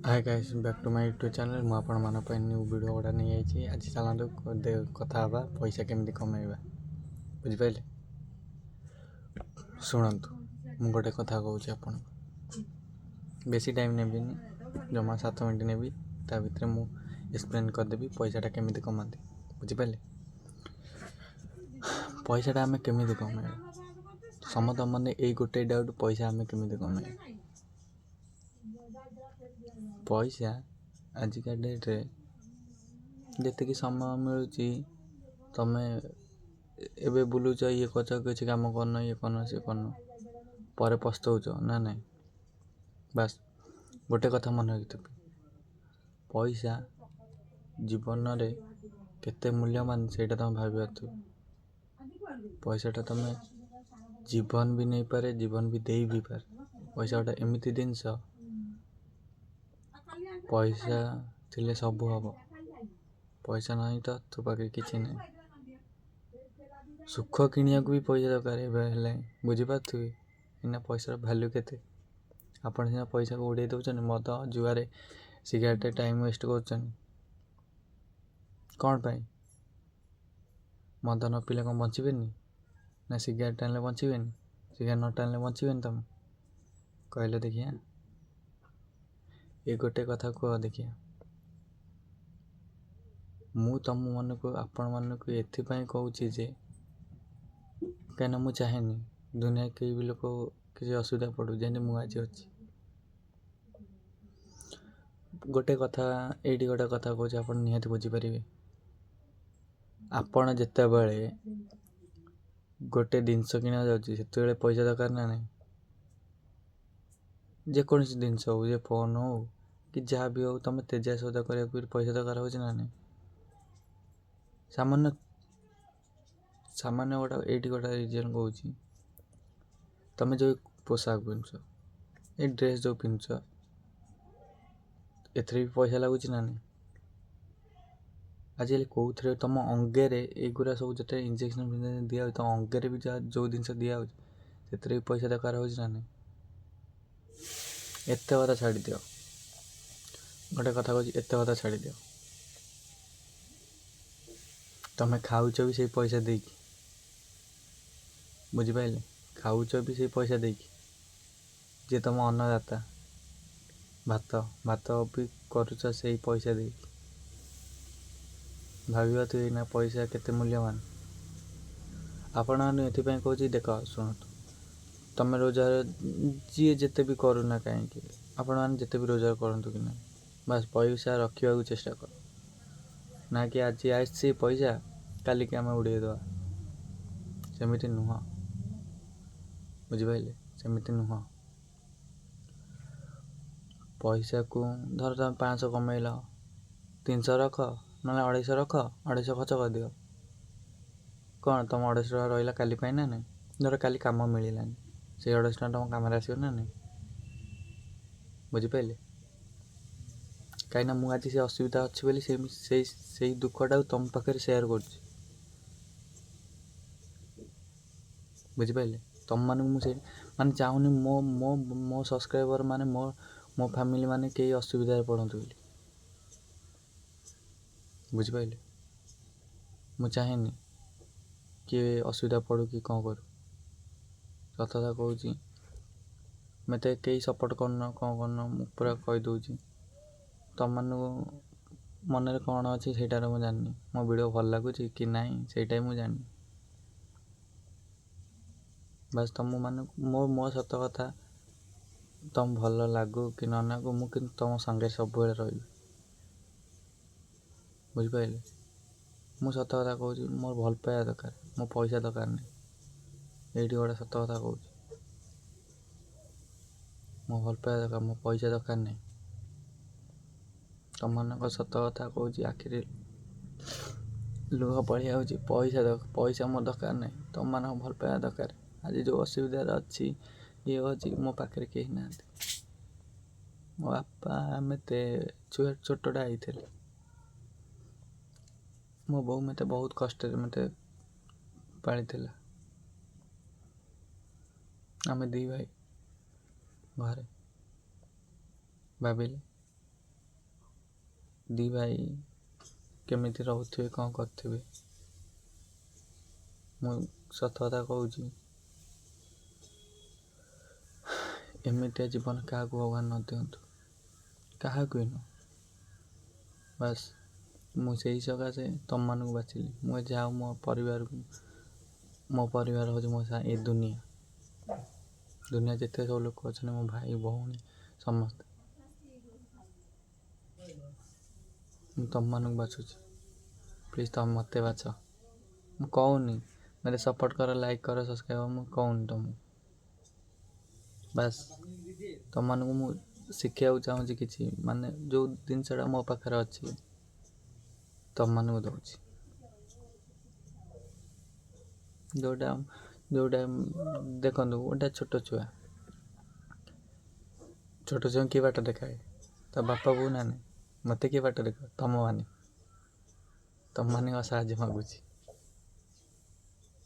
Hi guys back to my YouTube channel मु आपण मान न्यू वीडियो गुड़ा नहीं आई। आज चलतु कथा हाँ पैसा केमी कमेबा बुझिपारे। शुणु मु गोटे कथा कहूँ आपन बेसी टाइम नेबी जमा 7 मिनट नेबी ता भितर मु एक्सप्लेन करदेवी पैसाटा केमी कमाती बुझिपारे। पैसाटा आम केमी कमेबा समस्त मन यही गोटे डाउट पैसा आम केमी कमेबा। पैसा आजिका डेट्रे जी समय मिलूँ तमे एबे बुलूच ये कर किसी कम करन ये करन सी करन पर पस्तौच ना नहीं। बास गोटे कथा मन रखि पैसा जीवन रे केते मूल्यवान से तुम भाव। पैसाटा तुम जीवन भी नहीं पारे जीवन भी दे भी पारे। पैसा गोटे एमती जिनस पैसा थिले सब हम पैसा नहीं तो तो पाखे किसी नहीं। सुख किनिया भी पैसा दरकार बुझीपारे इना पैसार भैल्यू केते। आपन सीना पैसा को उड़े दौरान मद जुआरे सिगरेट टाइम वेस्ट कर कौन पाई मद न पीले कौन बचे ना सिगरेट टाइम बचे सिगरेट न टाइम बचे तुम कहले देखिए ये गोटे कथा कह देखिए मु तुम मन को आपण मन को एपाई कहूँ जे कहीं मु चाहे दुनिया के भी लोग किसी असुविधा पड़ू जैसे मुझे आज अच्छी गोटे कथा ये गोटे कथा कहूँ आप निहत बुझीपारे। आपण जिते बड़े गोटे जिनस किना जाते पैसा दरकार ना नहीं। जेकोसी जिनस हो जे फोन हो कि जहाँ भी हो तुम तेजा सौदा करने पैसा दरकार हो नहीं। सामान्य सामान्य गोटा ये गोटे रिजन कहूँ तुम जो पोशाक पिंधुच ये ड्रेस जो पिंधुच एथरे भी पैसा लगुच ना नहीं। आजिकल कौन तुम अंगे युरा सब जो इंजेक्शन दिया तुम अंगे भी जो जिन दिया से भी पैसा दरकार हो ना नहीं। एत कथा छाड़ दियो गोटे कथा कहूँ एत कथा छाड़ दियो तुम खाऊच भी से पैसा दे बुझिपारे खाऊच भी से पैसा दे जे तुम अन्नदाता भात भात भी करुच से पैसा दे भाव तु ना पैसा केते मूल्यवान। आपण मैंने ये कहूँ देख शुणु तुम रोजगार जी जिते भी करूना कहीं आपण मैंने जिते भी रोजगार करूँ कि ना बस पैसा रखा चेष्टा कर ना कि आज आसी पैसा काली कि आम उड़ेदवा सेमिति नुह बुझिपारे सेमिति नुह। पैसा को धर तुम 500 कमेल 300 रख ना 250 रख 250 खर्च कर दियो कौन तुम 250 टका रहा काली ना नहीं। धर काली कम मिलानी से 250 टका तुम कम आसो ना नहीं बुझिपारे। कहीं मुझे आज से असुविधा अच्छी बोली से दुखटा तुम पाखे सेयार कर बुझिपारे। तुम मानक मुझे माने चाहूनी मो मो मो सब्सक्राइबर माने मो मो फैमिली माने कई असुविधा पड़तु बोली बुझिपारे। मु चाहेनी कि असुविधा पड़ू कि कौन करूँ कथा कहूँ मत कई सपोर्ट करना कौन करना मु पूरा कहीदे तुम मान मन कौन अच्छी से मुझे जानी मो वीडियो भल लगुच कि नहीं से मुझे जानी बस तुम मान मो सत कथा तुम भल लगू कि न लगू मु कि तुम संगे सब रही बुझिपारे। मु सत कथा कहूँ मोर भल पाया दरकार मो पैसा दरकार नहीं ये गोटे सत कथा कहूँ मो भल पाया दरकार मो पैसा दरकार नहीं। तुम मान सत कथा कहूँ आखिरी लुह पड़ी जाऊँगी पैसा मो दरकार नहीं तुम मान भल पाया दरकार। आज जो असुविधा अच्छी ये अच्छी मो पाखे कहीं ना मो बापा मत छोटा होते मो बो मत बहुत कष्ट मत पाली आम दी भाई घरे भाविले ଦି ଭାଇ କେମିତି ରହୁଥିବେ, କ'ଣ କରୁଥିବେ। ମୁଁ ସତ କଥା କହୁଛି, ଏମିତିଆ ଜୀବନ କାହାକୁ ଭଗବାନ ନ ଦିଅନ୍ତୁ, କାହାକୁ ହିଁ ନୁହଁ। ବାସ୍ ମୁଁ ସେଇ ସକାଶେ ତମମାନଙ୍କୁ ବାଛିଲି। ମୁଁ ଯାହା ମୋ ପରିବାରକୁ, ମୋ ପରିବାର ହେଉଛି ମୋ ଏ ଦୁନିଆ ଯେତେ ସବୁ ଲୋକ ଅଛନ୍ତି, ମୋ ଭାଇ ଭଉଣୀ ସମସ୍ତେ, ମୁଁ ତମମାନଙ୍କୁ ବାଛୁଛି। ପ୍ଲିଜ୍ ତମେ ମୋତେ ବାଛ। ମୁଁ କହୁନି ମୋତେ ସପୋର୍ଟ କର, ଲାଇକ୍ କର, ସବସ୍କ୍ରାଇବ୍ କର, ମୁଁ କହୁନି ତମକୁ। ବାସ୍ ତମମାନଙ୍କୁ ମୁଁ ଶିଖିବାକୁ ଚାହୁଁଛି କିଛି, ମାନେ ଯେଉଁ ଜିନିଷଟା ମୋ ପାଖରେ ଅଛି ତମମାନଙ୍କୁ ଦେଉଛି। ଯେଉଁଟା ଦେଖନ୍ତୁ, ଗୋଟେ ଛୋଟ ଛୁଆ କିଏ ବାଟ ଦେଖାଏ? ତା ବାପା ବୋଉ ନା ନାହିଁ। ମୋତେ କିଏ ବାଟ ଦେଖାଅ? ତମମାନଙ୍କ ସାହାଯ୍ୟ ମାଗୁଛି।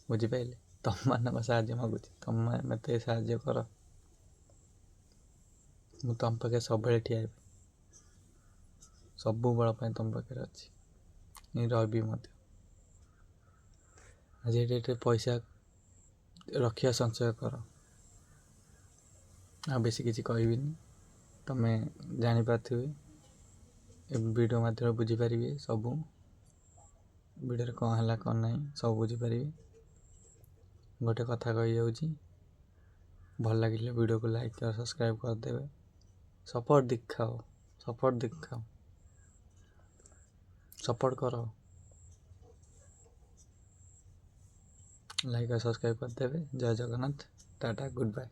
ବୁଝିପାରିଲେ? ତମମାନଙ୍କ ସାହାଯ୍ୟ ମାଗୁଛି, ତମେ ମୋତେ ସାହାଯ୍ୟ କର। ମୁଁ ତମ ପାଖରେ ସବୁବେଳେ ଠିଆ ହେବି, ସବୁବେଳ ପାଇଁ ତମ ପାଖରେ ଅଛି, ରହିବି ମଧ୍ୟ। ଆଜି ଡେଟ୍ରେ ପଇସା ରଖିବା, ସଞ୍ଚୟ କର। ଆଉ ବେଶୀ କିଛି କହିବିନି, ତମେ ଜାଣିପାରୁଥିବେ, ଏ ଭିଡ଼ିଓ ମାଧ୍ୟମରେ ବୁଝିପାରିବେ ସବୁ। ଭିଡ଼ିଓରେ କ'ଣ ହେଲା କ'ଣ ନାହିଁ ସବୁ ବୁଝିପାରିବେ। ଗୋଟେ କଥା କହିଯାଉଛି, ଭଲ ଲାଗିଲେ ଭିଡ଼ିଓକୁ ଲାଇକ୍ କର, ସବସ୍କ୍ରାଇବ୍ କରିଦେବେ। ସପୋର୍ଟ କର। ଲାଇକ୍ ଆଉ ସବସ୍କ୍ରାଇବ୍ କରିଦେବେ। ଜୟ ଜଗନ୍ନାଥ, ଟାଟା, ଗୁଡ୍ ବାଏ।